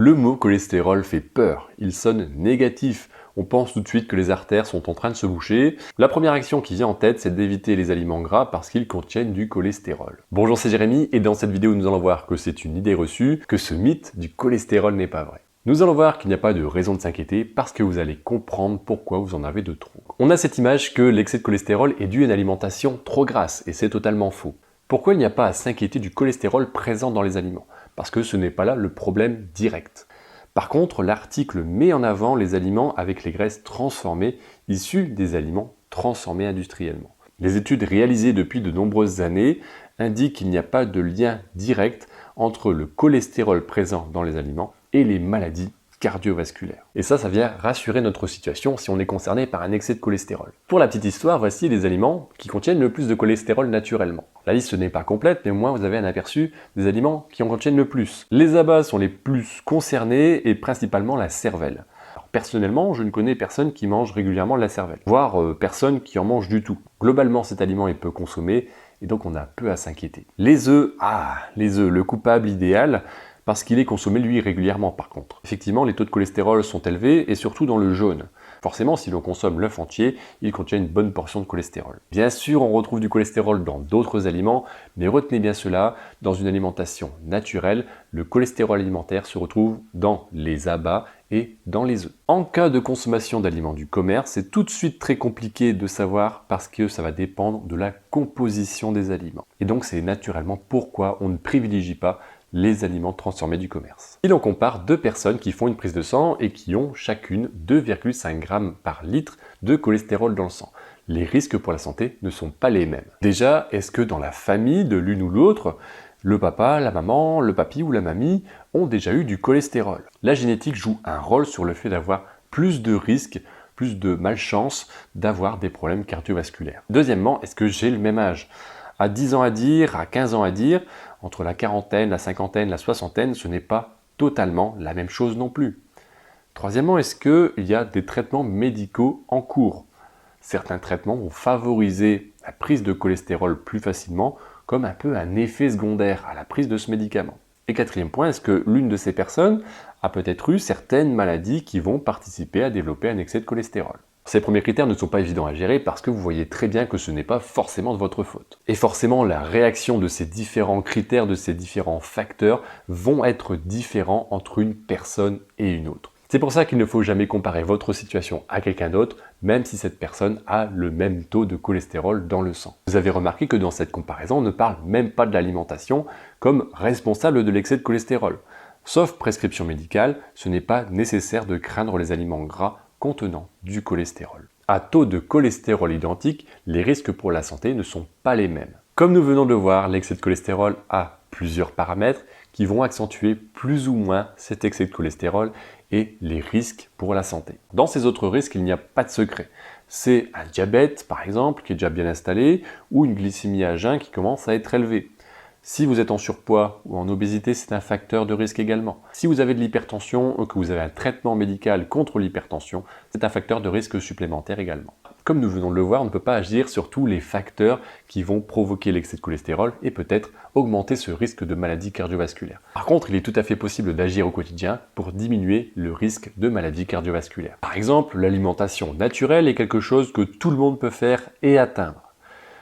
Le mot cholestérol fait peur, il sonne négatif. On pense tout de suite que les artères sont en train de se boucher. La première action qui vient en tête, c'est d'éviter les aliments gras parce qu'ils contiennent du cholestérol. Bonjour, c'est Jérémy et dans cette vidéo, nous allons voir que c'est une idée reçue, que ce mythe du cholestérol n'est pas vrai. Nous allons voir qu'il n'y a pas de raison de s'inquiéter parce que vous allez comprendre pourquoi vous en avez de trop. On a cette image que l'excès de cholestérol est dû à une alimentation trop grasse et c'est totalement faux. Pourquoi il n'y a pas à s'inquiéter du cholestérol présent dans les aliments? Parce que ce n'est pas là le problème direct. Par contre, l'article met en avant les aliments avec les graisses transformées issues des aliments transformés industriellement. Les études réalisées depuis de nombreuses années indiquent qu'il n'y a pas de lien direct entre le cholestérol présent dans les aliments et les maladies cardiovasculaires. Et ça vient rassurer notre situation si on est concerné par un excès de cholestérol. Pour la petite histoire, voici les aliments qui contiennent le plus de cholestérol naturellement. La liste n'est pas complète, mais au moins vous avez un aperçu des aliments qui en contiennent le plus. Les abats sont les plus concernés et principalement la cervelle. Alors, personnellement, je ne connais personne qui mange régulièrement de la cervelle, voire personne qui en mange du tout. Globalement, cet aliment est peu consommé et donc on a peu à s'inquiéter. Les œufs, le coupable idéal, parce qu'il est consommé lui régulièrement par contre. Effectivement, les taux de cholestérol sont élevés et surtout dans le jaune. Forcément, si l'on consomme l'œuf entier, il contient une bonne portion de cholestérol. Bien sûr, on retrouve du cholestérol dans d'autres aliments, mais retenez bien cela, dans une alimentation naturelle, le cholestérol alimentaire se retrouve dans les abats et dans les œufs. En cas de consommation d'aliments du commerce, c'est tout de suite très compliqué de savoir parce que ça va dépendre de la composition des aliments. Et donc c'est naturellement pourquoi on ne privilégie pas les aliments transformés du commerce. Si l'on compare deux personnes qui font une prise de sang et qui ont chacune 2,5 g par litre de cholestérol dans le sang, les risques pour la santé ne sont pas les mêmes. Déjà, est-ce que dans la famille de l'une ou l'autre, le papa, la maman, le papy ou la mamie ont déjà eu du cholestérol? La génétique joue un rôle sur le fait d'avoir plus de risques, plus de malchance d'avoir des problèmes cardiovasculaires. Deuxièmement, est-ce que j'ai le même âge? À 10 ans à dire, à 15 ans à dire, entre la quarantaine, la cinquantaine, la soixantaine, ce n'est pas totalement la même chose non plus. Troisièmement, est-ce qu'il y a des traitements médicaux en cours? Certains traitements vont favoriser la prise de cholestérol plus facilement, comme un peu un effet secondaire à la prise de ce médicament. Et quatrième point, est-ce que l'une de ces personnes a peut-être eu certaines maladies qui vont participer à développer un excès de cholestérol? Ces premiers critères ne sont pas évidents à gérer parce que vous voyez très bien que ce n'est pas forcément de votre faute. Et forcément, la réaction de ces différents critères, de ces différents facteurs vont être différents entre une personne et une autre. C'est pour ça qu'il ne faut jamais comparer votre situation à quelqu'un d'autre, même si cette personne a le même taux de cholestérol dans le sang. Vous avez remarqué que dans cette comparaison, on ne parle même pas de l'alimentation comme responsable de l'excès de cholestérol. Sauf prescription médicale, ce n'est pas nécessaire de craindre les aliments gras contenant du cholestérol. À taux de cholestérol identique, les risques pour la santé ne sont pas les mêmes. Comme nous venons de le voir, l'excès de cholestérol a plusieurs paramètres qui vont accentuer plus ou moins cet excès de cholestérol et les risques pour la santé. Dans ces autres risques, il n'y a pas de secret. C'est un diabète, par exemple, qui est déjà bien installé, ou une glycémie à jeun qui commence à être élevée. Si vous êtes en surpoids ou en obésité, c'est un facteur de risque également. Si vous avez de l'hypertension ou que vous avez un traitement médical contre l'hypertension, c'est un facteur de risque supplémentaire également. Comme nous venons de le voir, on ne peut pas agir sur tous les facteurs qui vont provoquer l'excès de cholestérol et peut-être augmenter ce risque de maladie cardiovasculaire. Par contre, il est tout à fait possible d'agir au quotidien pour diminuer le risque de maladie cardiovasculaire. Par exemple, l'alimentation naturelle est quelque chose que tout le monde peut faire et atteindre.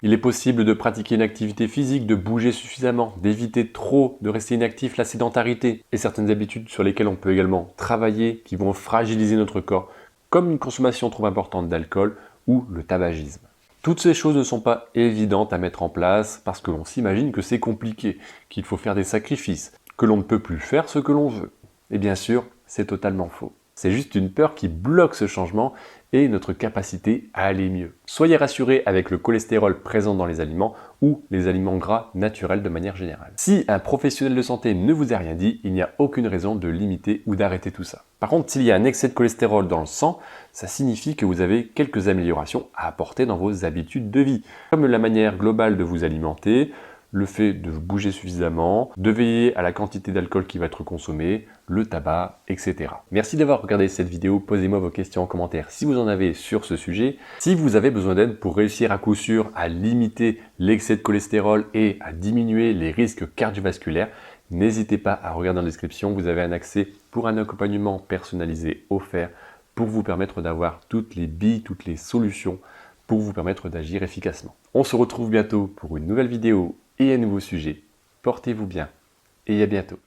Il est possible de pratiquer une activité physique, de bouger suffisamment, d'éviter trop de rester inactif, la sédentarité et certaines habitudes sur lesquelles on peut également travailler qui vont fragiliser notre corps, comme une consommation trop importante d'alcool ou le tabagisme. Toutes ces choses ne sont pas évidentes à mettre en place parce que l'on s'imagine que c'est compliqué, qu'il faut faire des sacrifices, que l'on ne peut plus faire ce que l'on veut. Et bien sûr, c'est totalement faux. C'est juste une peur qui bloque ce changement et notre capacité à aller mieux. Soyez rassurés avec le cholestérol présent dans les aliments ou les aliments gras naturels de manière générale. Si un professionnel de santé ne vous a rien dit, il n'y a aucune raison de limiter ou d'arrêter tout ça. Par contre, s'il y a un excès de cholestérol dans le sang, ça signifie que vous avez quelques améliorations à apporter dans vos habitudes de vie, comme la manière globale de vous alimenter, le fait de bouger suffisamment, de veiller à la quantité d'alcool qui va être consommée, le tabac, etc. Merci d'avoir regardé cette vidéo, posez-moi vos questions en commentaire si vous en avez sur ce sujet. Si vous avez besoin d'aide pour réussir à coup sûr à limiter l'excès de cholestérol et à diminuer les risques cardiovasculaires, N'hésitez pas à regarder dans la description, vous avez un accès pour un accompagnement personnalisé offert pour vous permettre d'avoir toutes les billes, toutes les solutions pour vous permettre d'agir efficacement. On se retrouve bientôt pour une nouvelle vidéo et un nouveau sujet. Portez-vous bien et à bientôt.